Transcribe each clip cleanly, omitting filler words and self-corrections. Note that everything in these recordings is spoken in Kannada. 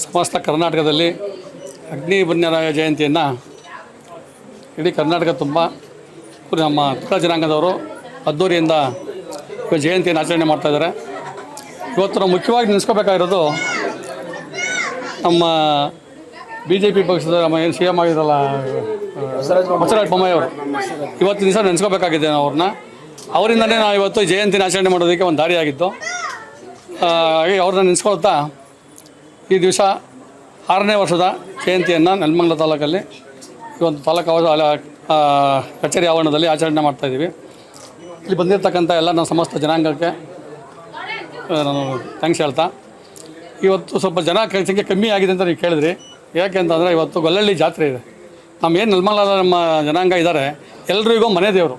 ಸಮಸ್ತ ಕರ್ನಾಟಕದಲ್ಲಿ ಅಗ್ನಿ ಬನ್ಯರಾಯ ಜಯಂತಿಯನ್ನು ಇಡೀ ಕರ್ನಾಟಕ ತುಂಬ ನಮ್ಮ ತುಳ ಜನಾಂಗದವರು ಅದ್ದೂರಿಯಿಂದ ಜಯಂತಿಯನ್ನು ಆಚರಣೆ ಮಾಡ್ತಾಯಿದ್ದಾರೆ. ಇವತ್ತು ನಾವು ಮುಖ್ಯವಾಗಿ ನೆನೆಸ್ಕೋಬೇಕಾಗಿರೋದು ನಮ್ಮ BJP ಪಕ್ಷದ ನಮ್ಮ ಏನು CM ಆಗಿರಲ್ಲ ಬಸವರಾಜ ಬೊಮ್ಮಾಯಿ ಅವರು. ಇವತ್ತು ದಿವಸ ನೆನೆಸ್ಕೋಬೇಕಾಗಿದೆ ಅವ್ರನ್ನ. ಅವರಿಂದನೇ ನಾವು ಇವತ್ತು ಜಯಂತಿನ ಆಚರಣೆ ಮಾಡೋದಕ್ಕೆ ಒಂದು ದಾರಿಯಾಗಿತ್ತು. ಹಾಗೆ ಅವ್ರನ್ನ ನೆನೆಸ್ಕೊಳ್ತಾ ಈ ದಿವಸ 6ನೇ ವರ್ಷದ ಜಯಂತಿಯನ್ನು ನೆಲಮಂಗಲ ತಾಲೂಕಲ್ಲಿ ಈ ಒಂದು ತಾಲೂಕು ಕಚೇರಿ ಆವರಣದಲ್ಲಿ ಆಚರಣೆ ಮಾಡ್ತಾಯಿದ್ದೀವಿ. ಇಲ್ಲಿ ಬಂದಿರತಕ್ಕಂಥ ಎಲ್ಲ ನಮ್ಮ ಸಮಸ್ತ ಜನಾಂಗಕ್ಕೆ ನಾನು ಥ್ಯಾಂಕ್ಸ್ ಹೇಳ್ತಾ, ಇವತ್ತು ಸ್ವಲ್ಪ ಜನ ಸಂಖ್ಯೆ ಕಮ್ಮಿ ಆಗಿದೆ ಅಂತ ನೀವು ಕೇಳಿದ್ರಿ. ಯಾಕೆ ಅಂತಂದರೆ ಇವತ್ತು ಗೊಲ್ಲಳ್ಳಿ ಜಾತ್ರೆ ಇದೆ. ಏನು ನೆಲಮಂಗಲದ ನಮ್ಮ ಜನಾಂಗ ಇದ್ದಾರೆ, ಎಲ್ರಿಗೂ ಮನೆ ದೇವರು.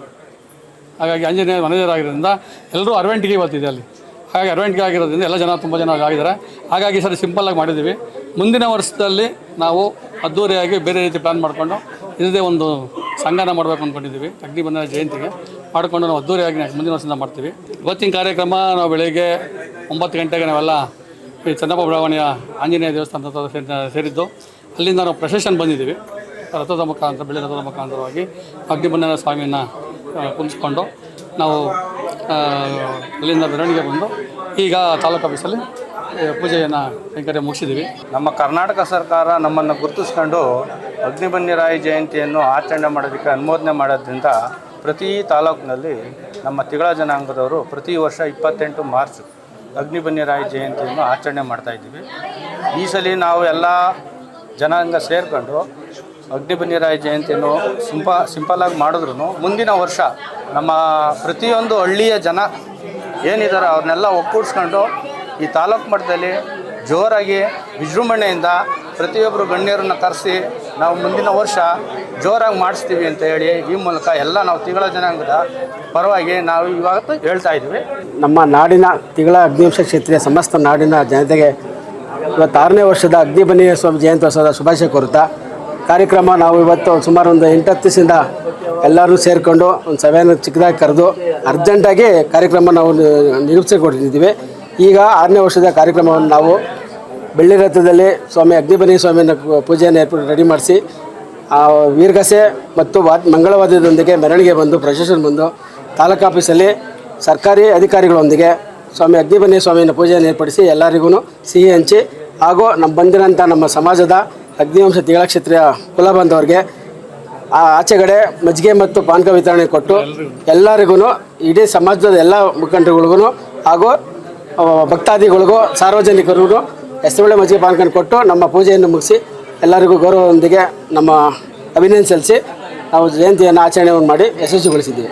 ಹಾಗಾಗಿ ಆಂಜನೇಯ ಮನೆ ದೇವರಾಗಿರೋದ್ರಿಂದ ಎಲ್ಲರೂ ಅರವೆಂಟಿಗೆ ಇವತ್ತಿದೆ ಅಲ್ಲಿ. ಹಾಗಾಗಿ ಅರವೆಂಟಿಗೆ ಆಗಿರೋದ್ರಿಂದ ಎಲ್ಲ ಜನ ತುಂಬ ಜನ ಆಗಿದ್ದಾರೆ. ಹಾಗಾಗಿ ಸರಿ ಸಿಂಪಲ್ಲಾಗಿ ಮಾಡಿದ್ದೀವಿ. ಮುಂದಿನ ವರ್ಷದಲ್ಲಿ ನಾವು ಅದ್ದೂರಿಯಾಗಿ ಬೇರೆ ರೀತಿ ಪ್ಲ್ಯಾನ್ ಮಾಡಿಕೊಂಡು ಇದೇ ಒಂದು ಸಂಘನ ಮಾಡಬೇಕು ಅಂದ್ಕೊಂಡಿದ್ದೀವಿ. ಅಗ್ನಿ ಬನ್ಯರಾಯ ಜಯಂತಿಗೆ ಮಾಡಿಕೊಂಡು ನಾವು ಅದ್ದೂರಿಯಾಗಿ ಮುಂದಿನ ವರ್ಷದಿಂದ ಮಾಡ್ತೀವಿ. ಇವತ್ತಿನ ಕಾರ್ಯಕ್ರಮ ನಾವು ಬೆಳಗ್ಗೆ 9 ಗಂಟೆಗೆ ನಾವೆಲ್ಲ ಈ ಚನ್ನಪ್ಪ ಬಡಾವಣೆಯ ಆಂಜನೇಯ ದೇವಸ್ಥಾನದ ಸೇರಿದ್ದು. ಅಲ್ಲಿಂದ ನಾವು ಪ್ರೊಸೆಷನ್ ಬಂದಿದ್ದೀವಿ. ರಥದ ಮುಖಾಂತರ, ಬೆಳ್ಳಿ ರಥದ ಮುಖಾಂತರವಾಗಿ ಅಗ್ನಿ ಬನ್ಯರಾಯ ಸ್ವಾಮಿಯನ್ನು ಕುಂದಿಸ್ಕೊಂಡು ನಾವು ಅಲ್ಲಿಂದ ಮೆರವಣಿಗೆ ಬಂದು ಈಗ ತಾಲೂಕು ಆಫೀಸಲ್ಲಿ ಪೂಜೆಯನ್ನು ಕೈಂಕರ್ಯ ಮುಗಿಸಿದ್ದೀವಿ. ನಮ್ಮ ಕರ್ನಾಟಕ ಸರ್ಕಾರ ನಮ್ಮನ್ನು ಗುರುತಿಸ್ಕೊಂಡು ಅಗ್ನಿ ಬನ್ಯರಾಯ ಜಯಂತಿಯನ್ನು ಆಚರಣೆ ಮಾಡೋದಕ್ಕೆ ಅನುಮೋದನೆ ಮಾಡೋದ್ರಿಂದ ಪ್ರತಿ ತಾಲೂಕಿನಲ್ಲಿ ನಮ್ಮ ತಿಗಳ ಜನಾಂಗದವರು ಪ್ರತಿ ವರ್ಷ 28 ಮಾರ್ಚ್ ಅಗ್ನಿ ಬನ್ಯರಾಯ ಜಯಂತಿಯನ್ನು ಆಚರಣೆ ಮಾಡ್ತಾಯಿದ್ದೀವಿ. ಈ ಸಲ ನಾವು ಎಲ್ಲ ಜನಾಂಗ ಸೇರಿಕೊಂಡು ಅಗ್ನಿ ಬನ್ಯರಾಯ ಜಯಂತಿಯನ್ನು ಸಿಂಪಲ್ಲಾಗಿ ಮಾಡಿದ್ರು ಮುಂದಿನ ವರ್ಷ ನಮ್ಮ ಪ್ರತಿಯೊಂದು ಹಳ್ಳಿಯ ಜನ ಏನಿದ್ದಾರೆ ಅವ್ರನ್ನೆಲ್ಲ ಒಕ್ಕೂಡಿಸ್ಕೊಂಡು ಈ ತಾಲೂಕು ಮಟ್ಟದಲ್ಲಿ ಜೋರಾಗಿ ವಿಜೃಂಭಣೆಯಿಂದ ಪ್ರತಿಯೊಬ್ಬರು ಗಣ್ಯರನ್ನು ಕರೆಸಿ ನಾವು ಮುಂದಿನ ವರ್ಷ ಜೋರಾಗಿ ಮಾಡಿಸ್ತೀವಿ ಅಂತ ಹೇಳಿ ಈ ಮೂಲಕ ಎಲ್ಲ ನಾವು ತಿಗಳ ಜನಾಂಗದ ಪರವಾಗಿ ನಾವು ಇವತ್ತು ಹೇಳ್ತಾ ಇದ್ದೀವಿ. ನಮ್ಮ ನಾಡಿನ ತಿಗಳ ಅಗ್ನಿವಂಶ ಕ್ಷೇತ್ರೀಯ ಸಮಸ್ತ ನಾಡಿನ ಜನತೆಗೆ ಇವತ್ತು 6ನೇ ವರ್ಷದ ಅಗ್ನಿ ಬನ್ಯರಾಯ ಸ್ವಾಮಿ ಜಯಂತ್ಯೋತ್ಸವದ ಶುಭಾಶಯ ಕೋರುತ್ತಾ ಕಾರ್ಯಕ್ರಮ ನಾವು ಇವತ್ತು ಸುಮಾರು ಒಂದು 8-10 ದಿವಸದಿಂದ ಎಲ್ಲರೂ ಸೇರಿಕೊಂಡು ಒಂದು ಸಭೆಯನ್ನು ಚಿಕ್ಕದಾಗಿ ಕರೆದು ಅರ್ಜೆಂಟಾಗಿ ಕಾರ್ಯಕ್ರಮ ನಾವು ನಿರೂಪಿಸಿಕೊಟ್ಟಿದ್ದೀವಿ. ಈಗ 6ನೇ ವರ್ಷದ ಕಾರ್ಯಕ್ರಮವನ್ನು ನಾವು ಬೆಳ್ಳಿ ರಥದಲ್ಲಿ ಸ್ವಾಮಿ ಅಗ್ನಿ ಬನ್ಯರಾಯ ಸ್ವಾಮಿಯನ್ನು ಪೂಜೆಯನ್ನು ರೆಡಿ ಮಾಡಿಸಿ ವೀರಗಾಸೆ ಮತ್ತು ಮಂಗಳವಾದ್ಯದೊಂದಿಗೆ ಮೆರವಣಿಗೆ ಬಂದು ಪ್ರೊಸೆಷನ್ ಬಂದು ತಾಲೂಕು ಆಫೀಸಲ್ಲಿ ಸರ್ಕಾರಿ ಅಧಿಕಾರಿಗಳೊಂದಿಗೆ ಸ್ವಾಮಿ ಅಗ್ನಿ ಬನ್ಯರಾಯ ಸ್ವಾಮಿಯನ್ನು ಪೂಜೆಯನ್ನು ಏರ್ಪಡಿಸಿ ಎಲ್ಲರಿಗೂ ಸಿಹಿ ಹಂಚಿ ಹಾಗೂ ಬಂದಿರೋಂಥ ನಮ್ಮ ಸಮಾಜದ ಅಗ್ನಿವಂಶ ತಿಗಳ ಕ್ಷೇತ್ರೀಯ ಕುಲ ಬಾಂಧವರಿಗೆ ಆಚೆಗಡೆ ಮಜ್ಜಿಗೆ ಮತ್ತು ಪಾನಕ ವಿತರಣೆ ಕೊಟ್ಟು ಎಲ್ಲರಿಗೂ ಇಡೀ ಸಮಾಜದ ಎಲ್ಲ ಮುಖಂಡರುಗಳಿಗೂ ಹಾಗೂ ಭಕ್ತಾದಿಗಳಿಗೂ ಸಾರ್ವಜನಿಕರಿಗೂ ಹೆಸರುಳ್ಳೆ ಮಜ್ಜಿಗೆ ಪಾನಕ ಕೊಟ್ಟು ನಮ್ಮ ಪೂಜೆಯನ್ನು ಮುಗಿಸಿ ಎಲ್ಲರಿಗೂ ಗೌರವದೊಂದಿಗೆ ನಮ್ಮ ಅಭಿನಂದನೆ ಸಲ್ಲಿಸಿ ನಾವು ಜಯಂತಿಯನ್ನು ಆಚರಣೆಯನ್ನು ಮಾಡಿ ಯಶಸ್ವಿಗೊಳಿಸಿದ್ದೀವಿ.